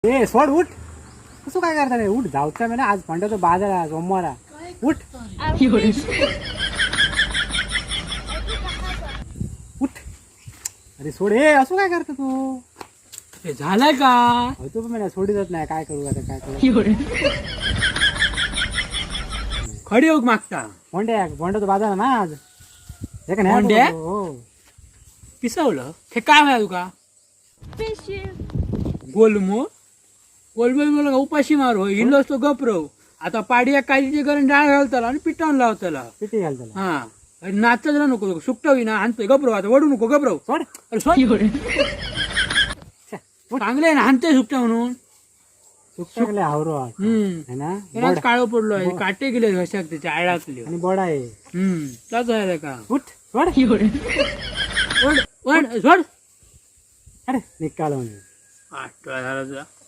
ए सोड उठ कसं काय करता रे उठ जाऊचा मी ना आज फंडाचा बाजार आहे सोमवार उठ उठ अरे सोड ए असं काय करतो तू हे झालंय का तू पण मला सोडीतच नाही काय करू आता काय करू खडी योग मागता फंडाचा बाजार आहे ना आज हे का फोंड्या? नाही हो पिसवलं हे काय माहिती तुका गोलमो गोलमो उपाशी मारू हिंडलो असतो गपरव आता पाडिया काळीची करून डाळ घालताला आणि पिठावून लावताला किती घाल त्याला हा नाचत नको सुकटवी ना आणतोय गपरव आता वडू नको गपरव सोड अरे सोड चांगले ना आणतोय सुकटा म्हणून सुकटाकले हावरो है ना त्यालाच काळो पडलो आहे काटे गेले घशाक त्याच्या आळाकले आणि बोडा आहे त्याच आहे का उठ सोड सोड सोड अरे निकाल म्हणे आठ झाला तुला